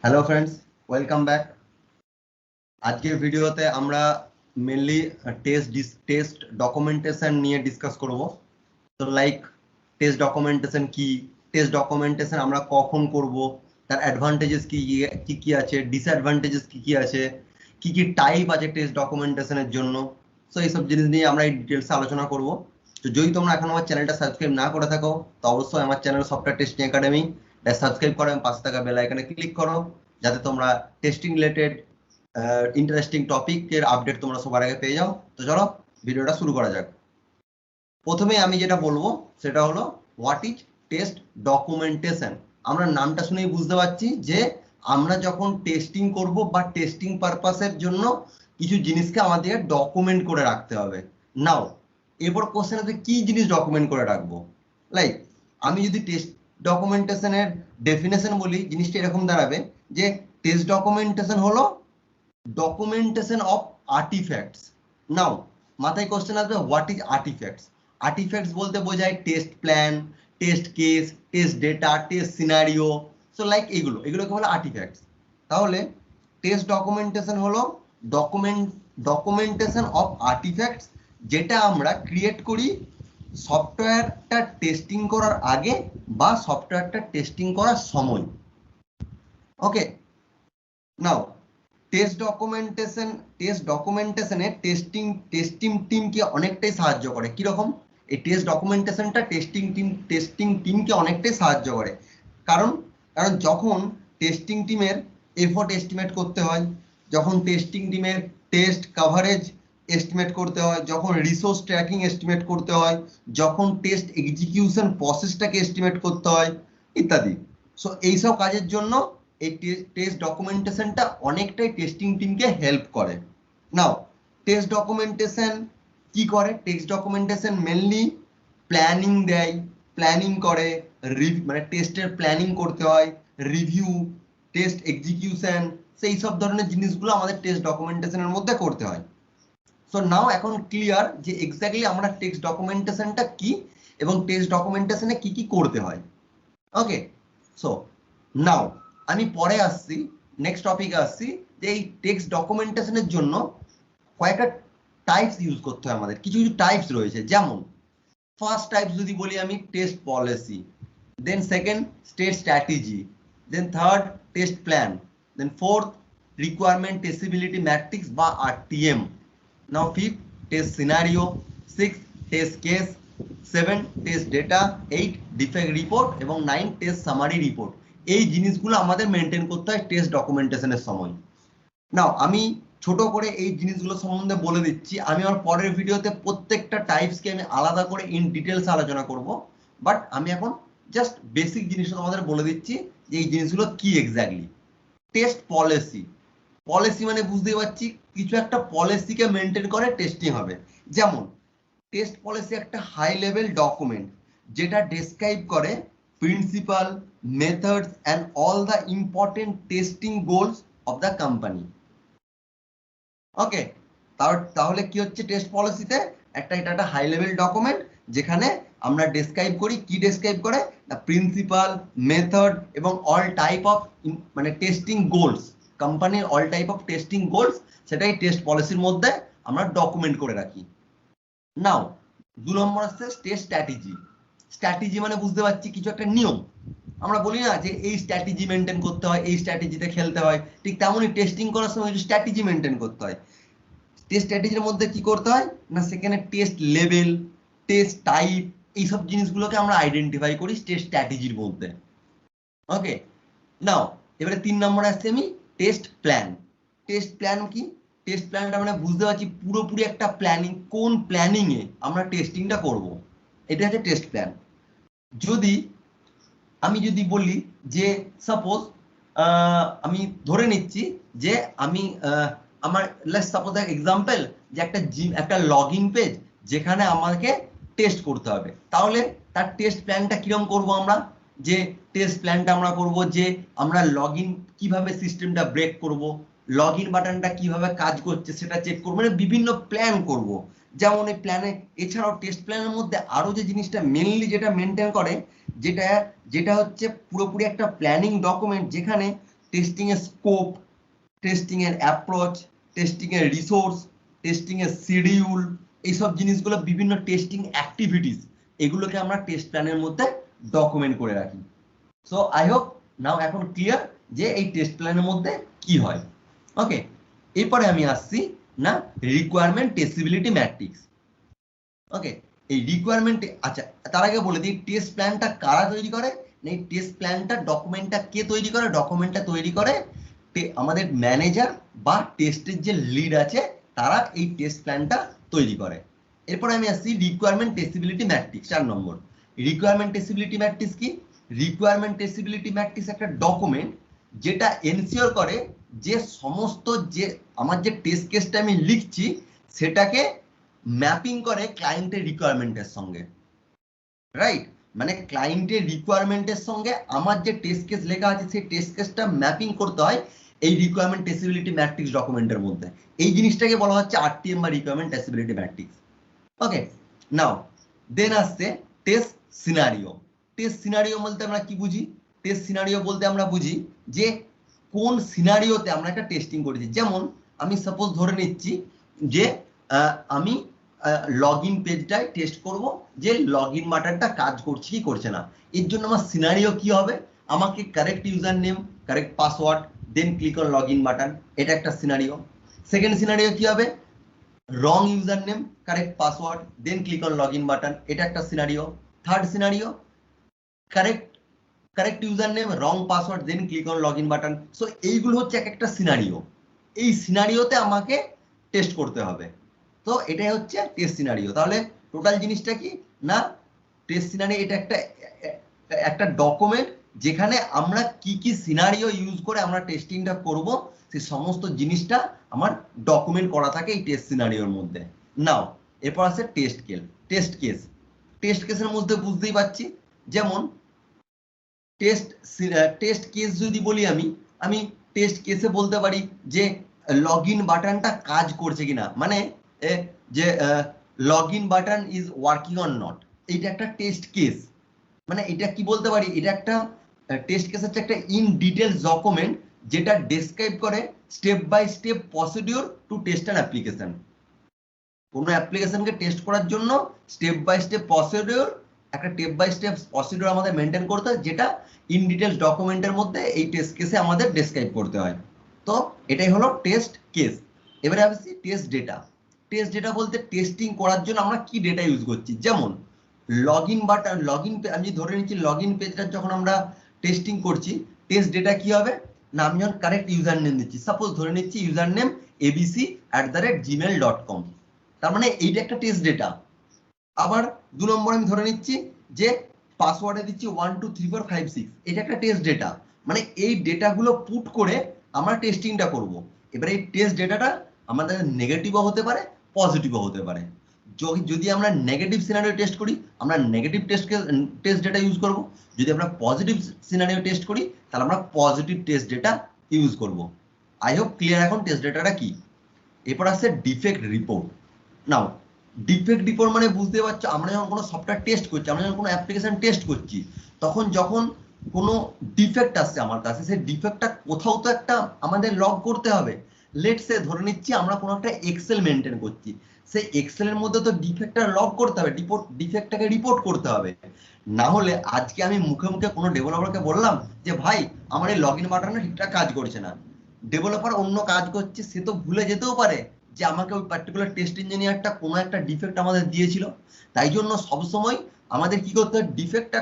Hello friends, welcome back. আজকের ভিডিওতে আমরা মেনলি টেস্ট ডকুমেন্টেশন নিয়ে ডিসকাস করব। তো লাইক টেস্ট ডকুমেন্টেশন কি, টেস্ট ডকুমেন্টেশন আমরা কখন করব, তার অ্যাডভান্টেজেস কি কি কি আছে, ডিসঅ্যাডভান্টেজেস কি কি আছে, কি কি টাইপ আছে টেস্ট ডকুমেন্টেশনের জন্য। সো এইসব জিনিস নিয়ে আমরা এই ডিটেলসে আলোচনা করব। তো যদি তোমরা এখন আমার চ্যানেলটা সাবস্ক্রাইব না করে থাকো তো অবশ্যই আমার channel software testing academy subscribe করো এবং পাশে থাকা বেল আইকনে ক্লিক করো, যাতে তোমরা টেস্টিং রিলেটেড ইন্টারেস্টিং টপিকের আপডেট তোমরা সবার আগে পেয়ে যাও। তো চলো ভিডিওটা শুরু করা যাক। প্রথমে আমি যেটা বলবো সেটা হলো হোয়াট ইজ টেস্ট ডকুমেন্টেশন। আমরা নামটা শুনেই বুঝতে পারছি যে আমরা যখন টেস্টিং করব বা টেস্টিং পারপাসের জন্য কিছু জিনিসকে আমাদের ডকুমেন্ট করে রাখতে হবে। নাও এরপর কোশ্চেন আছে কি জিনিস ডকুমেন্ট করে রাখবো। লাইক আমি যদি টেস্ট ডকুমেন্টেশনের ডেফিনেশন বলি, জিনিসটা এরকম দাঁড়াবে যে টেস্ট ডকুমেন্টেশন হলো ডকুমেন্টেশন অফ আর্টিফ্যাক্টস। নাও মাথায় কোশ্চেন আসবে হোয়াট ইজ আর্টিফ্যাক্টস। আর্টিফ্যাক্টস বলতে বোঝায় test plan, test case, test data, test scenario. So like এগুলোকে বলে আর্টিফ্যাক্টস। তাহলে টেস্ট ডকুমেন্টেশন হলো ডকুমেন্টেশন অফ আর্টিফ্যাক্টস, যেটা আমরা ক্রিয়েট করি সফটওয়্যারটা টেস্টিং করার আগে বা সফটওয়্যারটা টেস্টিং করার সময়। ওকে, নাও টেস্ট ডকুমেন্টেশনে টেস্টিং টিমকে অনেকটাই সাহায্য করে। কিরকম? এই টেস্ট ডকুমেন্টেশনটা টেস্টিং টিমকে অনেকটাই সাহায্য করে। কারণ যখন টেস্টিং টিমের এফোর্ট এস্টিমেট করতে হয়, যখন টেস্টিং টিমের টেস্ট কভারেজ এস্টিমেট করতে হয়, যখন রিসোর্স ট্র্যাকিং এস্টিমেট করতে হয়, যখন টেস্ট এক্সিকিউশন প্রসেসটাকে এস্টিমেট করতে হয় ইত্যাদি। সো এইসব কাজের জন্য এই টেস্ট ডকুমেন্টেশনটা অনেকটাই টেস্টিং টিমকে হেল্প করে। নাও টেস্ট ডকুমেন্টেশন কি করে? টেস্ট ডকুমেন্টেশন মেনলি প্ল্যানিং দেয়, প্ল্যানিং করে, মানে টেস্টের প্ল্যানিং করতে হয়, রিভিউ, টেস্ট এক্সিকিউশন, সেই সব ধরনের জিনিসগুলো আমাদের টেস্ট ডকুমেন্টেশনের মধ্যে করতে হয়। সো নাও এখন ক্লিয়ার যে এক্স্যাক্টলি আমরা টেক্সট ডকুমেন্টেশনটা কি এবং টেক্সট ডকুমেন্টেশনে কি কি করতে হয়। ওকে, সো নাও আমি পরে আসছি, নেক্সট টপিকে আসছি যে এই টেক্সট ডকুমেন্টেশনের জন্য কয়েকটা টাইপস ইউজ করতে হয় আমাদের। কিছু কিছু টাইপস রয়েছে, যেমন ফার্স্ট টাইপ যদি বলি আমি test policy, then second test strategy, then third test plan, then fourth requirement testability matrix বা RTM, now fifth test scenario, six test case, 7 test data, 8 defect report এবং 9 টেস্ট সামারি রিপোর্ট। এই জিনিসগুলো আমাদের maintain করতে হয় test ডকুমেন্টেশনের সময়। নাও আমি ছোট করে এই জিনিসগুলো সম্বন্ধে বলে দিচ্ছি। আমি আমার পরের ভিডিওতে প্রত্যেকটা টাইপসকে আমি আলাদা করে ইন ডিটেলস আলোচনা করব, বাট আমি এখন জাস্ট বেসিক জিনিসটা তোমাদের বলে দিচ্ছি যে এই জিনিসগুলো কি এক্স্যাক্টলি। টেস্ট পলিসি, পলিসি মানে বুঝতেই পারছি কিছু একটা পলিসিকে মেনটেন করে টেস্টিং হবে। যেমন টেস্ট পলিসি একটা হাই লেভেল ডকুমেন্ট যেটা ডেসক্রাইব করে principal, methods and all the important testing goals of the company. Okay, তাহলে কি হচ্ছে টেস্ট পলিসিতে এটা একটা হাই লেভেল ডকুমেন্ট যেখানে আমরা ডেসক্রাইব করি, কি ডেসক্রাইব করে দ্য প্রিন্সিপাল, মেথড এবং অল টাইপ অফ মানে টেস্টিং গোলস, কোম্পানির all type of testing goals, সেটাই টেস্ট পলিসির মধ্যে আমরা ডকুমেন্ট করে রাখি। নাও 2 নম্বর আসছে টেস্ট স্ট্র্যাটেজি। স্ট্র্যাটেজি মানে বুঝতে পারছি কিছু একটা নিয়ম। আমরা বলি না যে এই স্ট্র্যাটেজি মেনটেন করতে হয়, এই স্ট্র্যাটেজিতে খেলতে হয়, ঠিক তেমনই টেস্টিং করার সময় স্ট্র্যাটেজি মেনটেন করতে হয়। টেস্ট স্ট্র্যাটেজির মধ্যে কি করতে হয় না, সেখানে টেস্ট লেভেল, টেস্ট টাইপ, এইসব জিনিসগুলোকে আমরা আইডেন্টিফাই করি টেস্ট স্ট্র্যাটেজির মধ্যে। ওকে, নাও এবারে 3 নম্বরে আসছি আমি টেস্ট প্ল্যান। টেস্ট প্ল্যান কি? টেস্ট প্ল্যানটা মানে বুঝতে পারছি পুরোপুরি একটা প্ল্যানিং, কোন প্ল্যানিং এ আমরা টেস্টিংটা করব, এটা হচ্ছে টেস্ট প্ল্যান। আমি যদি বলি যে সাপোজ আমি ধরে নিচ্ছি যে আমি আমার লেটস সাপোজ এক্সাম্পল যে একটা লগইন পেজ যেখানে আমাকে টেস্ট করতে হবে, তাহলে তার টেস্ট প্ল্যানটা কিরকম করব আমরা? যে টেস্ট প্ল্যানটা আমরা করব যে আমরা লগইন কিভাবে সিস্টেমটা ব্রেক করব, লগইন বাটনটা কিভাবে কাজ করছে সেটা চেক করব, মানে বিভিন্ন প্ল্যান করব। যেমন এই প্ল্যানে এছাড়াও টেস্ট প্ল্যানের মধ্যে আরো যে জিনিসটা মেনলি যেটা মেনটেন করে, যেটা হচ্ছে পুরোপুরি একটা প্ল্যানিং ডকুমেন্ট যেখানে টেস্টিং এর স্কোপ, টেস্টিং এর অ্যাপ্রোচ, টেস্টিং এর রিসোর্স, টেস্টিং এর শিডিউল, এইসব জিনিসগুলো বিভিন্ন টেস্টিং অ্যাক্টিভিটিস, এগুলোকে আমরা টেস্ট প্ল্যানের মধ্যে ডকুমেন্ট করে রাখি। সো আই হোপ নাও এখন ক্লিয়ার যে এই টেস্ট প্ল্যানের মধ্যে কি হয়। ওকে, এরপরে আমি আসছি না রিকোয়ারমেন্ট টেস্টিবিলিটি ম্যাট্রিক্স। ওকে, এই রিকোয়ারমেন্ট, আচ্ছা তার আগে বলে দিই টেস্ট প্ল্যানটা কারা তৈরি করে। এই টেস্ট প্ল্যানটা ডকুমেন্টটা কে তৈরি করে? ডকুমেন্টটা তৈরি করে আমাদের ম্যানেজার বা টেস্টের যে লিড আছে তারা এই টেস্ট প্ল্যানটা তৈরি করে। এরপরে আমি আসছি রিকোয়ারমেন্ট টেস্টিবিলিটি ম্যাট্রিক্স 4 নম্বর। রিকোয়ারমেন্ট টেস্টিবিলিটি ম্যাট্রিক্স কি? রিকোয়ারমেন্ট টেস্টিবিলিটি ম্যাট্রিক্স একটা ডকুমেন্ট যেটা এনশিওর করে যে সমস্ত যে আমার যে টেস্ট কেসটা আমি লিখছি সেটাকে ম্যাপিং করে ক্লায়েন্টের রিকোয়ারমেন্টের সঙ্গে, রাইট? মানে ক্লায়েন্টের রিকোয়ারমেন্টের সঙ্গে আমার যে টেস্ট কেস লেখা আছে সেই টেস্ট কেসটা ম্যাপিং করতে হয় এই রিকোয়ারমেন্ট টেস্টিবিলিটি ম্যাট্রিক্স ডকুমেন্টের মধ্যে। এই জিনিসটাকে বলা হচ্ছে আরটিএম বা রিকোয়ারমেন্ট টেস্টিবিলিটি ম্যাট্রিক্স। ওকে, নাও দেন আসছে টেস্ট সিনারিও। টেস্ট সিনারিও বলতে আমরা কি বুঝি? টেস্ট সিনারিও বলতে আমরা বুঝি যে কোন সিনারিওতে আমরা একটা টেস্টিং করেছি। যেমন আমি সাপোজ ধরে নিচ্ছি যে আমি লগইন পেজটায় টেস্ট করব যে লগইন বাটনটা কাজ করছে কি করছে না। এর জন্য আমার সিনারিও কি হবে? আমাকে correct user name, correct password, then click on login button, এটা একটা সিনারিও। সেকেন্ড সিনারিও কি হবে? Wrong user name, correct password, then click on login button, এটা একটা scenario. Third scenario correct user name, wrong password, then click on login button. So এইগুলো হচ্ছে এক একটা সিনারিও। এই সিনারিওতে আমাকে টেস্ট করতে হবে। তো এটাই হচ্ছে টেস্ট সিনারিও। তাহলে টোটাল জিনিসটা কি না, টেস্ট সিনারিও এটা একটা ডকুমেন্ট যেখানে আমরা কি কি সিনারিও ইউজ করে আমরা টেস্টিংটা করব সেই সমস্ত জিনিসটা আমার ডকুমেন্ট করা থাকে এই টেস্ট সিনারিওর মধ্যে। নাও এরপর আছে টেস্ট কেস। টেস্ট কেসের মধ্যে বুঝতেই পারছি, যেমন টেস্ট কেস যদি বলি আমি টেস্ট কেসে বলতে পারি যে লগইন বাটনটা কাজ করছে কিনা, মানে যে login button is working or not, এইটা একটা টেস্ট কেস। মানে এটা কি বলতে পারি, এটা একটা টেস্ট কেস হচ্ছে একটা ইন ডিটেলস ডকুমেন্ট যেটা ডেসক্রাইব করে step by step procedure to test an application. কোনো অ্যাপ্লিকেশনকে টেস্ট করার জন্য স্টেপ বাই স্টেপ প্রসিডিউর আমাদের মেনটেন করতে হয়, যেটা ইন ডিটেলস ডকুমেন্টের মধ্যে এই টেস্ট কেসে আমাদের ডেসক্রাইব করতে হয়। তো এটাই হলো টেস্ট কেস। এবারে আসছি টেস্ট ডেটা। টেস্ট ডেটা বলতে টেস্টিং করার জন্য আমরা কি ডেটা ইউজ করছি। যেমন লগইন বাটন, আমি ধরে নিচ্ছি লগইন পেজটা যখন আমরা টেস্টিং করছি, টেস্ট ডেটা কি হবে না, আমি যখন কারেক্ট ইউজার নেম দিচ্ছি, সাপোজ ধরে নিচ্ছি ইউজার নেম abc@gmail.com, তার মানে এইটা একটা টেস্ট ডেটা। আবার 2 নম্বর আমি ধরে নিচ্ছি যে পাসওয়ার্ডে দিচ্ছি 123456, এটা একটা টেস্ট ডেটা। মানে এই ডেটাগুলো পুট করে আমরা টেস্টিংটা করব। এবারে এই টেস্ট ডেটাটা আমাদের নেগেটিভও হতে পারে, পজিটিভও হতে পারে। যদি আমরা নেগেটিভ সিনারিও টেস্ট করি আমরা নেগেটিভ টেস্ট ডেটা ইউজ করব, যদি আমরা পজিটিভ সিনারিও টেস্ট করি তাহলে আমরা পজিটিভ টেস্ট ডেটা ইউজ করব। আই হোপ ক্লিয়ার এখন টেস্ট ডেটাটা কি। এরপর আসছে ডিফেক্ট রিপোর্ট। নাও ডিফেক্ট রিপোর্ট মানে বুঝতে পারছো, আমরা যখন কোনো সফটওয়্যার টেস্ট করছি, আমরা যখন কোনো অ্যাপ্লিকেশন টেস্ট করছি, তখন যখন কোনো ডিফেক্ট আসছে আমার কাছে, সেই ডিফেক্টটা কোথাও তো একটা আমাদের লগ করতে হবে। লেটস সে ধরে নিচ্ছি আমরা কোনো একটা এক্সেল মেনটেন করছি, সেই এক্সেলের মধ্যে তো ডিফেক্টটা লগ করতে হবে, ডিফেক্টটাকে রিপোর্ট করতে হবে। না হলে আজকে আমি মুখে মুখে কোনো ডেভেলপারকে বললাম যে ভাই আমার এই লগইন বাটনটা ঠিকঠাক কাজ করছে না, ডেভেলপার অন্য কাজ করছে, সে তো ভুলে যেতেও পারে যে আমাকে ওই পার্টিকুলার টেস্ট ইঞ্জিনিয়ারটা কোনো একটা ডিফেক্ট আমাদের দিয়েছিল। তাই জন্য সবসময় আমাদের কি করতে হয়, ডিফেক্টটা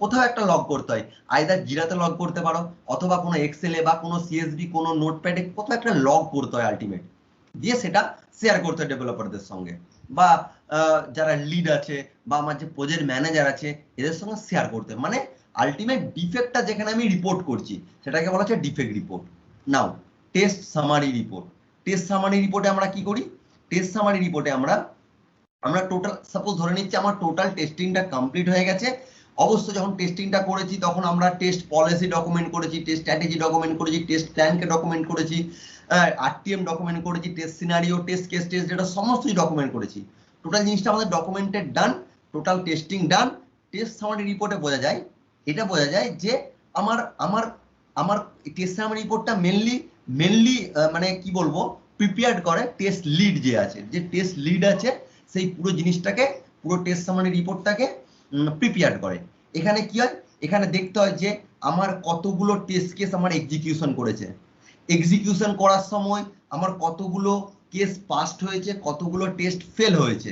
কোথাও একটা লগ করতে হয়। আইদার জিরাতে লগ করতে পারো, অথবা কোনো এক্সেলে বা কোনো সিএসভি কোনো নোটপ্যাডে কোথাও একটা লগ করতে হয় আলটিমেট, দিয়ে সেটা শেয়ার করতে হয় ডেভেলপারদের সঙ্গে, বা যারা লিড আছে বা আমার যে প্রজেক্ট ম্যানেজার আছে এদের সঙ্গে শেয়ার করতে হয়। মানে আলটিমেট ডিফেক্টটা যেখানে আমি রিপোর্ট করছি সেটাকে বলা হচ্ছে defect report. Now test summary report. Test summary রিপোর্টে আমরা কি করি, টেস্ট সামারি রিপোর্টে আমরা টোটাল সাপোজ ধরে নিচ্ছি আমার টোটাল টেস্টিংটা কমপ্লিট হয়ে গেছে। অবশ্যই যখন টেস্টিংটা করেছি তখন আমরা টেস্ট পলিসি ডকুমেন্ট করেছি, টেস্ট স্ট্র্যাটেজি ডকুমেন্ট করেছি, টেস্ট প্ল্যানকে ডকুমেন্ট করেছি, আরটিএম ডকুমেন্ট করেছি, test scenario, test case, test data সমস্তই ডকুমেন্ট করেছি। টোটাল জিনিসটা আমাদের ডকুমেন্টেড ডান, টোটাল টেস্টিং ডান। টেস্ট সামারি রিপোর্টে বোঝা যায়, এটা বোঝা যায় যে আমার আমার আমার টেস্ট সামারি রিপোর্টটা মেনলি মানে কি বলবো প্রিপেয়ার্ড করে টেস্ট লিড যে আছে, যে টেস্ট লিড আছে সেই পুরো জিনিসটাকে, পুরো টেস্ট সামারি রিপোর্টটাকে প্রিপেয়ার্ড করে। এখানে কি হয়, এখানে দেখতে হয় যে আমার কতগুলো টেস্ট কেস আমার এক্সিকিউশন করেছে, এক্সিকিউশন করার সময় আমার কতগুলো কেস পাসড হয়েছে, কতগুলো টেস্ট ফেল হয়েছে।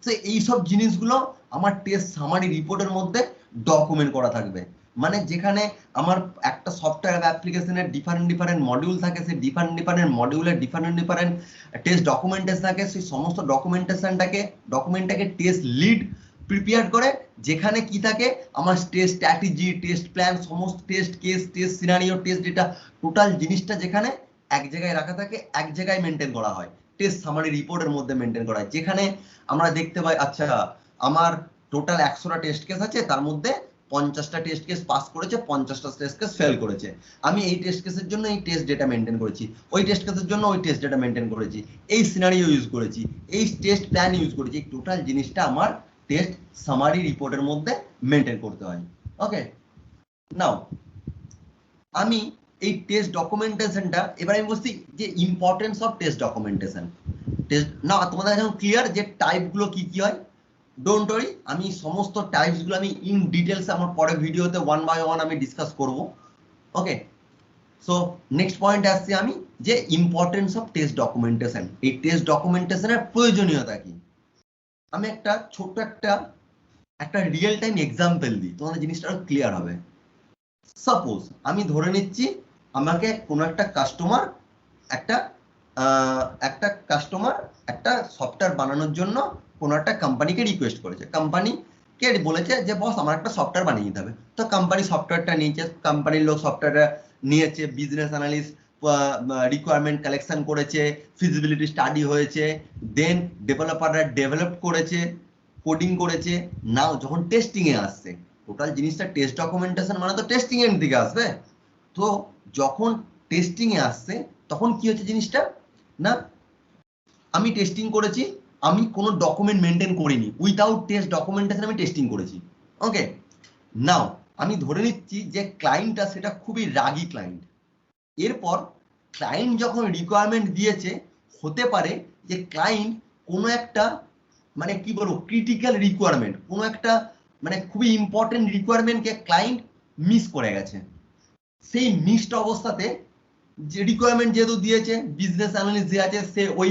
তো এইসব জিনিসগুলো আমার টেস্ট সামারি রিপোর্টের মধ্যে ডকুমেন্ট করা থাকবে। মানে যেখানে আমার একটা সফটওয়্যার অ্যাপ্লিকেশনের ডিফারেন্ট মডিউল থাকে, সেই ডিফারেন্ট মডিউলের ডিফারেন্ট টেস্ট ডকুমেন্টেশন থাকে, সেই সমস্ত ডকুমেন্টটাকে টেস্ট লিড প্রিপেয়ার করে, যেখানে কি থাকে আমার টেস্ট স্ট্র্যাটেজি, টেস্ট প্ল্যান, সমস্ত test case, test scenario, test data, total জিনিসটা যেখানে এক জায়গায় রাখা থাকে, এক জায়গায় মেনটেন করা হয়, টেস্ট সামারি রিপোর্টের মধ্যে মেনটেন করা হয়। যেখানে আমরা দেখতে পাই আচ্ছা আমার টোটাল 100টা টেস্ট কেস আছে, তার মধ্যে 50টা টেস্ট কেস পাস করেছে, 50টা টেস্ট কেস ফেল করেছে। আমি এই টেস্ট কেসের জন্য এই টেস্ট ডেটা মেনটেন করেছি, ওই টেস্ট কেসের জন্য ওই টেস্ট ডেটা মেনটেন করেছি, এই সিনারিও ইউজ করেছি, এই টেস্ট প্ল্যান ইউজ করেছি। এই টোটাল জিনিসটা আমার টেস্ট সামারি রিপোর্টের মধ্যে মেনটেন করতে হয়। ওকে, নাও আমি এই টেস্ট ডকুমেন্টেশনটা, এবার আমি বলছি যে importance of test documentation. Test না তোমাদের এখন ক্লিয়ার যে টাইপগুলো কি কি হয়? ডোন্ট ওয়ারি, আমি সমস্ত টাইপসগুলো আমি ইন ডিটেলস আমার পরে ভিডিওতে 1 বাই 1 আমি ডিসকাস করব। ওকে, সো নেক্সট পয়েন্টে আসছি আমি, যে ইম্পর্টেন্স অফ টেস্ট ডকুমেন্টেশন। এই টেস্ট ডকুমেন্টেশনের প্রয়োজনীয়তা কি? আমি একটা ছোট্ট একটা রিয়েল টাইম এক্সাম্পল দিই, তোমাদের জিনিসটা আরো ক্লিয়ার হবে। সাপোজ আমি ধরে নিচ্ছি আমাকে কোনো একটা কাস্টমার একটা সফটওয়্যার বানানোর জন্য কোনো একটা কোম্পানিকে রিকোয়েস্ট করেছে, কোম্পানিকে বলেছে যে বস আমার একটা সফটওয়্যার বানিয়ে দিতে হবে। তো কোম্পানি সফটওয়্যারটা নিয়েছে, কোম্পানির লোক সফটওয়্যারটা নিয়েছে, বিজনেস অ্যানালিস্ট রিকোয়ারমেন্ট কালেকশন করেছে, ফিজিবিলিটি স্টাডি হয়েছে, দেন ডেভেলপাররা ডেভেলপ করেছে, কোডিং করেছে। নাও যখন টেস্টিং এ আসছে, টোটাল জিনিসটা টেস্ট ডকুমেন্টেশন মানে তো টেস্টিং এর দিকে আসবে। তো যখন টেস্টিং এ আসছে তখন কি হচ্ছে জিনিসটা, না আমি টেস্টিং করেছি, আমি কোনো ডকুমেন্ট মেনটেন করিনি, উইথাউট টেস্ট ডকুমেন্টেশন আমি টেস্টিং করেছি। ওকে, নাও আমি ধরে নিচ্ছি যে ক্লায়েন্টটা সেটা খুবই রাগী ক্লায়েন্ট। এরপর ক্লায়েন্ট যখন রিকোয়ারমেন্ট দিয়েছে, হতে পারে যে ক্লায়েন্ট কোনো একটা মানে কি বলবো ক্রিটিক্যাল রিকোয়ারমেন্ট, কোনো একটা মানে খুবই ইম্পর্টেন্ট রিকোয়ারমেন্টকে ক্লায়েন্ট মিস করে গেছে। সেই মিসড অবস্থাতে যে রিকোয়ারমেন্ট যেহেতু দিয়েছে, বিজনেস অ্যানালিস্ট যে আছে সে ওই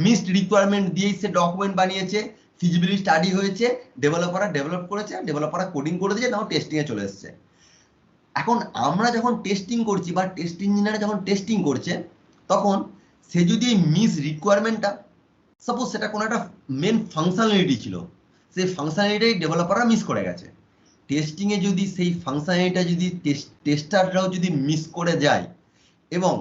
মিসড রিকোয়ারমেন্ট দিয়েই সে ডকুমেন্ট বানিয়েছে, ফিজিবিলিটি স্টাডি হয়েছে, ডেভেলপাররা ডেভেলপ করেছে, ডেভেলপাররা কোডিং করে দিয়েছে, নাও টেস্টিং এ চলে এসেছে। এখন আমরা যখন টেস্টিং করছি বা টেস্ট ইঞ্জিনিয়ার যখন টেস্টিং করছে, তখন সে যদি এই মিস রিকোয়ারমেন্টটা, সাপোজ সেটা কোনো একটা মেন ফাংশনালিটি ছিল, সেই ফাংশনালিটি ডেভেলপাররা মিস করে গেছে। টেস্টিং এ যদি সেই ফাংশনালিটিটা যদি টেস্টাররাও যদি মিস করে যায়, এবং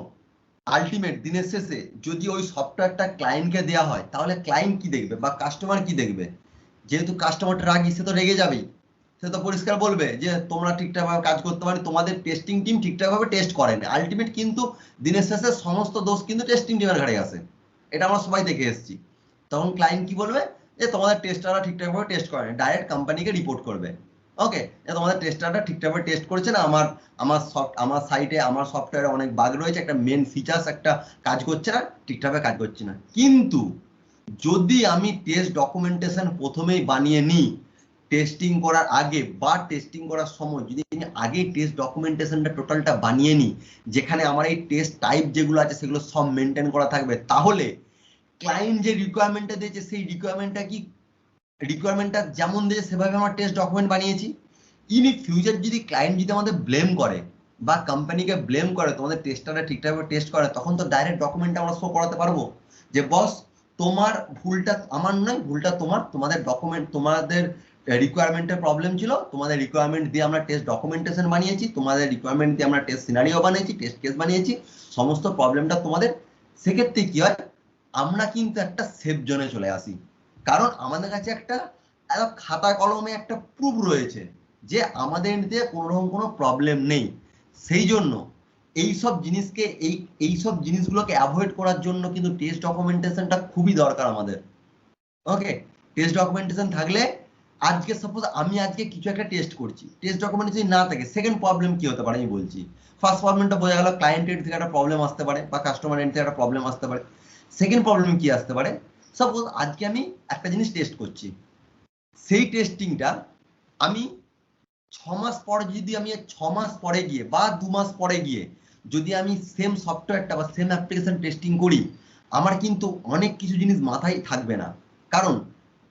আলটিমেট দিনের শেষে যদি ওই সফটওয়্যারটা ক্লায়েন্টকে দেওয়া হয়, তাহলে ক্লায়েন্ট কি দেখবে বা কাস্টমার কি দেখবে? যেহেতু কাস্টমারটা রাগী, সে তো রেগে যাবেই, সে তো পরিষ্কার বলবে যে তোমরা ঠিকঠাকভাবে কাজ করতে পারো, তোমাদের টেস্টিং টিম ঠিকঠাকভাবে টেস্ট করেনি। আলটিমেট কিন্তু দিনের শেষে সমস্ত দোষ কিন্তু টেস্টিং টিমের ঘাড়ে আসে, এটা আমরা সবাই দেখে এসেছি। তখন ক্লায়েন্ট কি বলবে, যে তোমাদের টেস্টাররা ঠিকঠাকভাবে টেস্ট করেনি, ডাইরেক্ট কোম্পানিকে রিপোর্ট করবে। ওকে, তোমাদের টেস্টাররা ঠিকঠাকভাবে টেস্ট করেছে না, আমার সাইটে আমার সফটওয়্যারে অনেক বাগ রয়েছে, একটা মেন ফিচার্স একটা কাজ করছে না, ঠিকঠাকভাবে কাজ করছে না। কিন্তু যদি আমি টেস্ট ডকুমেন্টেশন প্রথমেই বানিয়ে নিই, টেস্টিং করার আগে বা টেস্টিং করার সময় যদি আমি আগে টেস্ট ডকুমেন্টেশনটা টোটালটা বানিয়ে নিই, যেখানে আমার এই টেস্ট টাইপ যেগুলো আছে সেগুলো সব মেনটেন করা থাকবে, তাহলে ক্লায়েন্ট যে রিকোয়ারমেন্টটা দিয়েছে সেই রিকোয়ারমেন্টটা যেমন দিয়েছে সেভাবে আমার টেস্ট ডকুমেন্ট বানিয়েছি। ইন ফিউচার যদি ক্লায়েন্ট যদি আমাদের ব্লেম করে বা কোম্পানিকে ব্লেম করে তোমাদের টেস্টাররা ঠিকঠাকভাবে টেস্ট করে, তখন তো ডাইরেক্ট ডকুমেন্টটা আমরা শো করাতে পারবো যে বস তোমার ভুলটা আমার নয়, ভুলটা তোমাদের ডকুমেন্ট, তোমাদের রিকোয়ারমেন্টের প্রবলেম ছিল, তোমাদের রিকোয়ারমেন্ট দিয়ে আমরা টেস্ট ডকুমেন্টেশন বানিয়েছি, তোমাদের রিকোয়ারমেন্ট দিয়ে আমরা টেস্ট সিনারিও বানিয়েছি, টেস্ট কেস বানিয়েছি, সমস্ত প্রবলেমটা তোমাদের। সেক্ষেত্রে কি হয়, আমরা কিন্তু একটা সেফ জোনে চলে আসি, কারণ আমাদের কাছে একটা খাতা কলমে একটা প্রুফ রয়েছে যে আমাদের দিয়ে কোনো প্রবলেম নেই। সেই জন্য এইসব জিনিসগুলোকে অ্যাভয়েড করার জন্য কিন্তু টেস্ট ডকুমেন্টেশনটা খুবই দরকার আমাদের। ওকে, টেস্ট ডকুমেন্টেশন থাকলে আজকে সাপোজ আমি আজকে কিছু একটা টেস্ট করছি, টেস্ট ডকুমেন্ট যদি না থাকে, সেকেন্ড প্রবলেম কি হতে পারে আমি বলছি। ফার্স্ট প্রবলেমটা বোঝা গেল, ক্লায়েন্ট এন্ড থেকে একটা প্রবলেম আসতে পারে বা কাস্টমার এন্ড থেকে একটা প্রবলেম আসতে পারে। সেকেন্ড প্রবলেম কি আসতে পারে, সাপোজ আজকে আমি একটা জিনিস টেস্ট করছি, সেই টেস্টিংটা আমি 6 মাস পরে যদি আমি 6 মাস পরে গিয়ে বা 2 মাস পরে গিয়ে যদি আমি সেম সফটওয়্যারটা বা সেম অ্যাপ্লিকেশন টেস্টিং করি, আমার কিন্তু অনেক কিছু জিনিস মাথায় থাকবে না। কারণ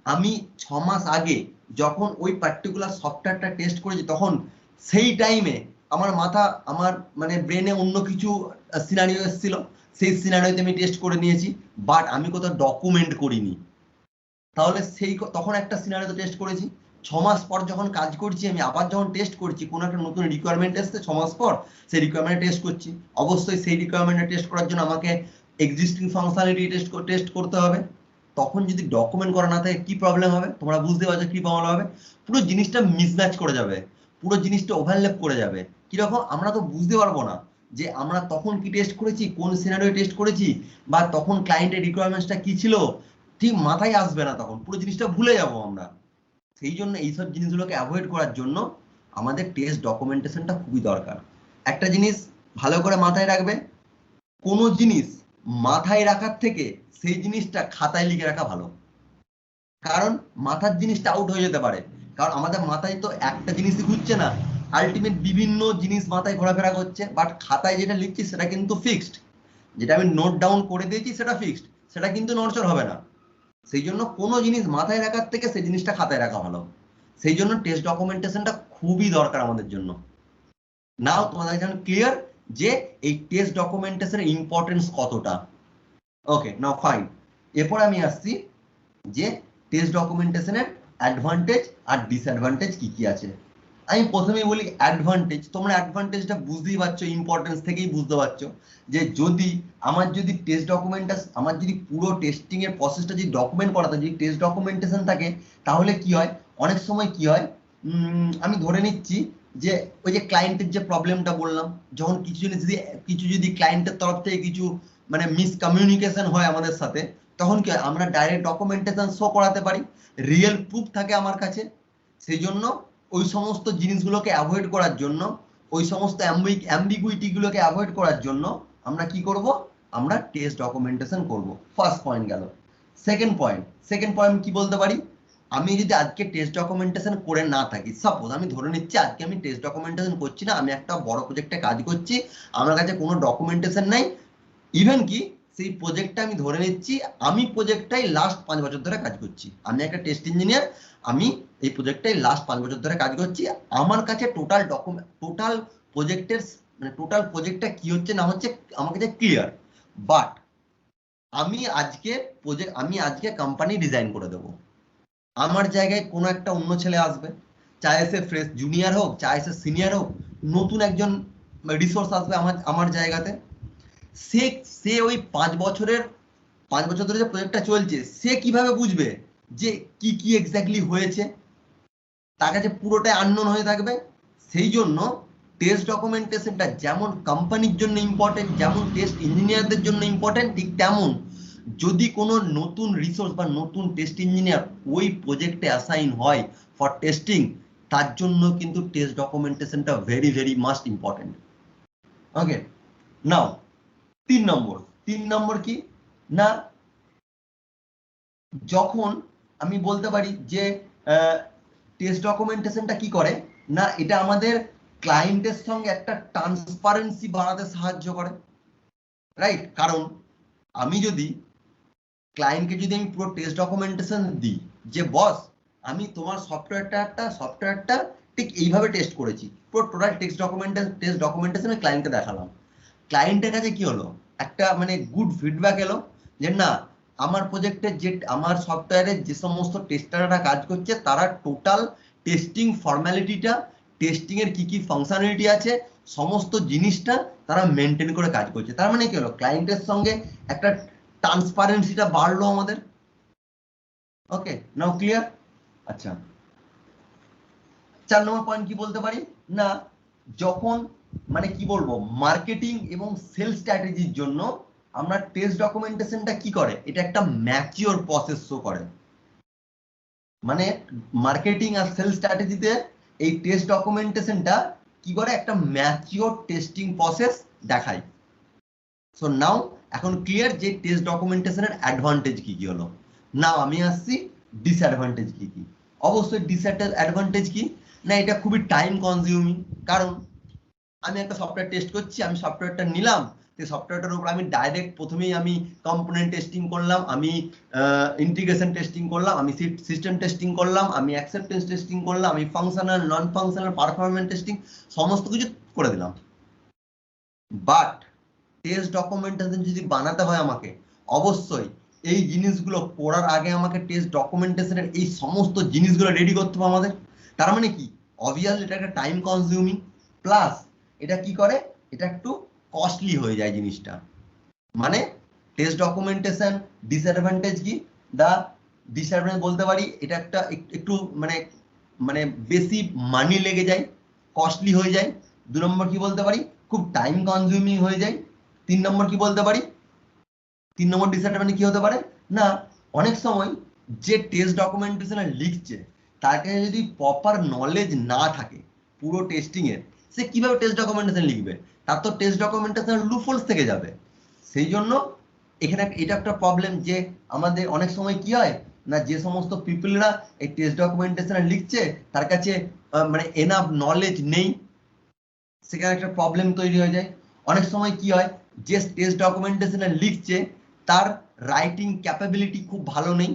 আমি 6 মাস আগে যখন ওই পার্টিকুলার সফটওয়্যারটা টেস্ট করেছি, তখন সেই টাইমে আমার আমার মানে ব্রেনে অন্য কিছু সিনারিও এসেছিল, সেই সিনারিওতে আমি টেস্ট করে নিয়েছি, বাট আমি কোথাও ডকুমেন্ট করিনি। তাহলে তখন একটা সিনারিওতে টেস্ট করেছি, 6 মাস পর যখন কাজ করছি আমি আবার যখন টেস্ট করছি, কোনো একটা নতুন রিকোয়ারমেন্ট এসছে 6 মাস পর, সেই রিকোয়ারমেন্টে টেস্ট করছি, অবশ্যই সেই রিকোয়ারমেন্টে টেস্ট করার জন্য আমাকে এক্সিস্টিং ফাংশনালিটি টেস্ট করতে হবে। তখন যদি ডকুমেন্ট করা না থাকে কি প্রবলেম হবে তোমরা বুঝতে পারছো, কি প্রবলেম হবে, পুরো জিনিসটা মিসম্যাচ করে যাবে, পুরো জিনিসটা ওভারল্যাপ করে যাবে। কিরকম, আমরা তো বুঝতে পারবো না যে আমরা তখন কি টেস্ট করেছি, কোন সিনারিও টেস্ট করেছি, বা তখন ক্লায়েন্টের রিকোয়ারমেন্টসটা কি ছিল, ঠিক মাথায় আসবে না, তখন পুরো জিনিসটা ভুলে যাবো আমরা। সেই জন্য এইসব জিনিসগুলোকে অ্যাভয়েড করার জন্য আমাদের টেস্ট ডকুমেন্টেশনটা খুবই দরকার। একটা জিনিস ভালো করে মাথায় রাখবে, কোনো জিনিস মাথায় রাখার থেকে সেই জিনিসটা খাতায় লিখে রাখা ভালো। কারণ মাথার জিনিসটা আউট হয়ে যেতে পারে, কারণ আমাদের মাথায় তো একটা জিনিসই ঘুরছে না, আলটিমেট বিভিন্ন জিনিস মাথায় ঘোরাফেরা করছে, বাট খাতায় যেটা লিখছি সেটা কিন্তু ফিক্সড, যেটা আমি নোট ডাউন করে দিয়েছি সেটা ফিক্সড, সেটা কিন্তু নড়চড় হবে না। সেই জন্য কোনো জিনিস মাথায় রাখার থেকে সেই জিনিসটা খাতায় রাখা ভালো। সেই জন্য টেস্ট ডকুমেন্টেশনটা খুবই দরকার আমাদের জন্য। নাও তোমাদের কাছে ক্লিয়ার যে এই টেস্ট ডকুমেন্টেশনের ইম্পর্টেন্স কতটা। ওকে, নাও ফাইন। এরপর আমি আসছি যে টেস্ট ডকুমেন্টেশনের অ্যাডভান্টেজ আর ডিসঅ্যাডভান্টেজ কি কি আছে। আমি প্রথমেই বলি অ্যাডভান্টেজ, তোমরা অ্যাডভান্টেজটা বুঝতেই পারছো, ইম্পর্টেন্স থেকেই বুঝতে পারছো যে আমার যদি টেস্ট ডকুমেন্টটা, আমার যদি পুরো টেস্টিং এর প্রসেসটা যদি ডকুমেন্ট করা থাকে, যদি টেস্ট ডকুমেন্টেশন থাকে, তাহলে কি হয়, অনেক সময় কি হয়, আমি ধরে নিচ্ছি যে ওই যে ক্লায়েন্টের যে প্রবলেমটা বললাম, যখন কিছু যদি ক্লায়েন্টের তরফ থেকে কিছু মানে মিসকমিউনিকেশন হয় আমাদের সাথে, তখন কি হয়, আমরা ডাইরেক্ট ডকুমেন্টেশন শো করাতে পারি, রিয়েল প্রুফ থাকে আমার কাছে। সেই জন্য ওই সমস্ত জিনিসগুলোকে অ্যাভয়েড করার জন্য, ওই সমস্ত অ্যাম্বিগুইটি গুলোকে অ্যাভয়েড করার জন্য আমরা কি করব, আমরা টেস্ট ডকুমেন্টেশন করব। ফার্স্ট পয়েন্ট গেল। সেকেন্ড পয়েন্ট কি বলতে পারি, আমি যদি আজকে টেস্ট ডকুমেন্টেশন করে না থাকি, সাপোজ আমি ধরে নিচ্ছি আজকে আমি টেস্ট ডকুমেন্টেশন করছি না, আমি একটা বড় প্রজেক্টে কাজ করছি, আমার কাছে কোনো ডকুমেন্টেশন নাই, ইভেন কি সেই প্রজেক্টটা আমি ধরে নিচ্ছি আমি প্রজেক্টটাই লাস্ট 5 বছর ধরে কাজ করছি, আমি একটা টেস্ট ইঞ্জিনিয়ার, আমি এই প্রজেক্টটাই লাস্ট 5 বছর ধরে কাজ করছি, আমার কাছে টোটাল প্রজেক্টের মানে টোটাল প্রজেক্টটা কি হচ্ছে না হচ্ছে আমার কাছে ক্লিয়ার, বাট আমি আজকে কোম্পানি ডিজাইন করে দেবো, আমার জায়গায় কোনো একটা অন্য ছেলে আসবে, চাहे সে ফ্রেশ জুনিয়র হোক, চাहे সে সিনিয়র হোক, নতুন একজন রিসোর্স আসবে আমার জায়গাতে, সে সে ওই 5 বছর ধরে যে প্রজেক্টটা চলছে, সে কিভাবে বুঝবে যে কি কি এক্স্যাক্টলি হয়েছে, তার কাছে পুরোটাই আননোন হয়ে থাকবে। সেই জন্য টেস্ট ডকুমেন্টেশনটা যেমন কোম্পানির জন্য ইম্পর্টেন্ট, যেমন টেস্ট ইঞ্জিনিয়ারদের জন্য ইম্পর্টেন্ট, ঠিক তেমন যদি কোনো নতুন রিসোর্স বা নতুন টেস্ট ইঞ্জিনিয়ার ওই প্রজেক্টে অ্যাসাইন হয় ফর টেস্টিং, তার জন্য কিন্তু টেস্ট ডকুমেন্টেশনটা very very must important. Okay, now 3 number কি না, যখন আমি বলতে পারি যে টেস্ট ডকুমেন্টেশনটা কি করে না, এটা আমাদের ক্লায়েন্টের সঙ্গে একটা ট্রান্সপারেন্সি বাড়াতে সাহায্য করে, রাইট। কারণ আমি যদি আমি পুরো টেস্ট ডকুমেন্টেশন দিই যে বস আমি তোমার সফটওয়্যারটা ঠিক এইভাবে টেস্ট করেছি, পুরো টোটাল টেস্ট ডকুমেন্টেশন ক্লায়েন্টকে দেখালাম, ক্লায়েন্টের কাছে কি হলো, একটা মানে গুড ফিডব্যাক এলো যে না, আমার সফটওয়্যারে যে সমস্ত টেস্টাররা কাজ করছে তারা টোটাল টেস্টিং ফর্মালিটিটা, টেস্টিং এর কি কি ফাংশনালিটি আছে, সমস্ত জিনিসটা তারা মেনটেন করে কাজ করছে। তার মানে কি হলো, ক্লায়েন্টের সঙ্গে একটা ট্রান্সপারেন্সিটা বাড়লো আমাদের। ওকে, নাও ক্লিয়ার। আচ্ছা, 4 নম্বর পয়েন্ট কি বলতে পারি না, যখন মানে কি বলবো, মার্কেটিং এবং সেলস স্ট্র্যাটেজির জন্য আমরা টেস্ট ডকুমেন্টেশনটা কি করে, এটা একটা ম্যাচিওর প্রসেস শো করে। মানে মার্কেটিং আর সেলস স্ট্র্যাটেজিতে এই টেস্ট ডকুমেন্টেশনটা কি করে একটা ম্যাচিওর টেস্টিং প্রসেস দেখায়। সো নাও এখন ক্লিয়ার যে টেস্ট ডকুমেন্টেশনের অ্যাডভান্টেজ কি কি হলো। নাও আমি আসছি ডিসঅ্যাডভান্টেজ কি কি। অবশ্যই ডিসঅ্যাডভান্টেজ কি না, এটা খুবই টাইম কনজিউমিং। কারণ আমি একটা সফটওয়্যার টেস্ট করছি, আমি সফটওয়্যারটা নিলাম, সেই সফটওয়্যারটার উপর আমি ডাইরেক্ট প্রথমেই আমি কম্পোনেন্ট টেস্টিং করলাম, আমি ইন্টিগ্রেশন টেস্টিং করলাম, আমি সিস্টেম টেস্টিং করলাম, আমি অ্যাকসেপ্টেন্স টেস্টিং করলাম, আমি functional non functional performance testing সমস্ত কিছু করে দিলাম। বাট টেস্ট ডকুমেন্টেশন যদি বানাতে হয় আমাকে, অবশ্যই এই জিনিসগুলো পড়ার আগে আমাকে টেস্ট ডকুমেন্টেশনের এই সমস্ত জিনিসগুলো রেডি করতে হবে আমাদের। তার মানে কি, অবভিয়াসলি এটা একটা টাইম কনজিউমিং, প্লাস এটা কি করে, এটা একটু কস্টলি হয়ে যায় জিনিসটা। মানে টেস্ট ডকুমেন্টেশন ডিসঅ্যাডভান্টেজ কি, দা ডিসঅ্যাডভান্টেজ বলতে পারি এটা একটা একটু মানে মানে বেশি মানি লেগে যায়, কস্টলি হয়ে যায়। 2 নম্বর কি বলতে পারি, খুব টাইম কনজিউমিং হয়ে যায়। 3 নম্বর কি বলতে পারি, 3 নম্বর ডিসঅ্যাডভান্টেজ কি হতে পারে না, অনেক সময় যে টেস্ট ডকুমেন্টেশন লিখছে তার কাছে যদি প্রপার নলেজ না থাকে পুরো টেস্টিং এর, সে কিভাবে টেস্ট ডকুমেন্টেশন লিখবে, তার তো টেস্ট ডকুমেন্টেশন লুপহোলস থেকে যাবে। সেই জন্য এখানে এটা একটা প্রবলেম যে আমাদের অনেক সময় কি হয় না, যে সমস্ত পিপলরা এই টেস্ট ডকুমেন্টেশন লিখছে তার কাছে মানে এনাফ নলেজ নেই, সেখানে একটা প্রবলেম তৈরি হয়ে যায়। অনেক সময় কি হয়, যে টেস্ট ডকুমেন্টেশন লিখছে তার রাইটিং ক্যাপাবিলিটি খুব ভালো নেই,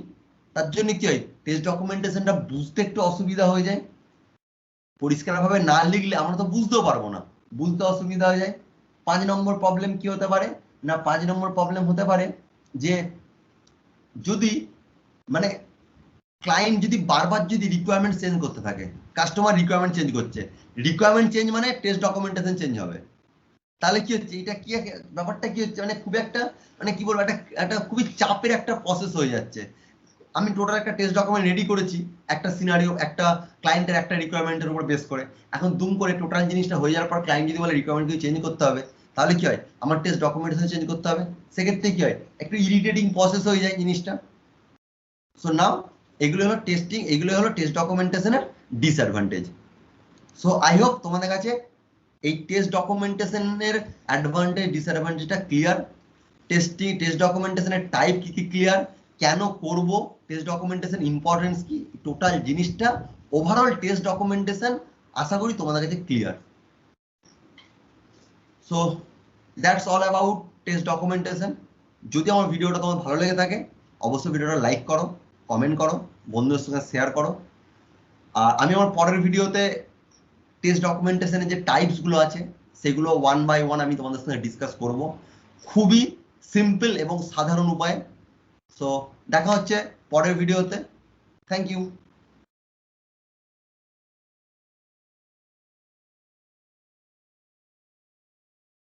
তার জন্য কি হয় টেস্ট ডকুমেন্টেশনটা বুঝতে একটু অসুবিধা হয়ে যায়। পরিষ্কারভাবে না লিখলে আমরা তো বুঝতেও পারবো না, বুঝতে অসুবিধা হয়ে যায়। 5 নম্বর প্রবলেম কি হতে পারে না, 5 নম্বর প্রবলেম হতে পারে যে যদি মানে ক্লায়েন্ট যদি বারবার যদি রিকোয়ারমেন্ট চেঞ্জ করতে থাকে, কাস্টমার রিকোয়ারমেন্ট চেঞ্জ করছে, রিকোয়ারমেন্ট চেঞ্জ মানে টেস্ট ডকুমেন্টেশন চেঞ্জ হবে, তাহলে কি হচ্ছে, এটা কি ব্যাপারটা কি হচ্ছে, মানে খুব একটা মানে কি বলবো, একটা একটা খুবই চাপের একটা প্রসেস হয়ে যাচ্ছে। আমি টোটাল একটা টেস্ট ডকুমেন্ট রেডি করেছি একটা সিনারিও, একটা ক্লায়েন্টের একটা রিকোয়ারমেন্টের উপর বেস করে, এখন দুম করে টোটাল জিনিসটা হয়ে যাওয়ার পর ক্লায়েন্ট যদি বলে রিকোয়ারমেন্ট কিছু চেঞ্জ করতে হবে, তাহলে কি হয় আমার টেস্ট ডকুমেন্টেশন চেঞ্জ করতে হবে, সেক্ষেত্রে কি হয় একটু ইরিটেটিং প্রসেস হয়ে যায় জিনিসটা। সো নাও এগুলো হলো টেস্টিং, এগুলো হলো টেস্ট ডকুমেন্টেশনের ডিসঅ্যাডভান্টেজ। সো আই হোপ তোমাদের কাছে এই টেস্ট ডকুমেন্টেশনের অ্যাডভান্টেজ ডিসঅ্যাডভান্টেজটা ক্লিয়ার, টেস্ট ডকুমেন্টেশনের টাইপ কি কি ক্লিয়ার, কেন করব, টেস্ট ডকুমেন্টেশন ইম্পর্টেন্স কি, টোটাল জিনিসটা ওভারঅল টেস্ট ডকুমেন্টেশন আশা করি তোমাদের কাছে clear. So that's all about test documentation. যদি আমার ভিডিওটা তোমার ভালো লেগে থাকে অবশ্যই ভিডিওটা লাইক করো, কমেন্ট করো, বন্ধুদের সঙ্গে শেয়ার করো। আর আমি আমার পরের ভিডিওতে টেস্ট ডকুমেন্টেশনের যে টাইপস গুলো আছে সেগুলো 1 বাই 1 আমি তোমাদের সঙ্গে ডিসকাস করব খুবই সিম্পল এবং সাধারণ উপায়ে। সো দেখা হচ্ছে পরের ভিডিওতে। Thank you.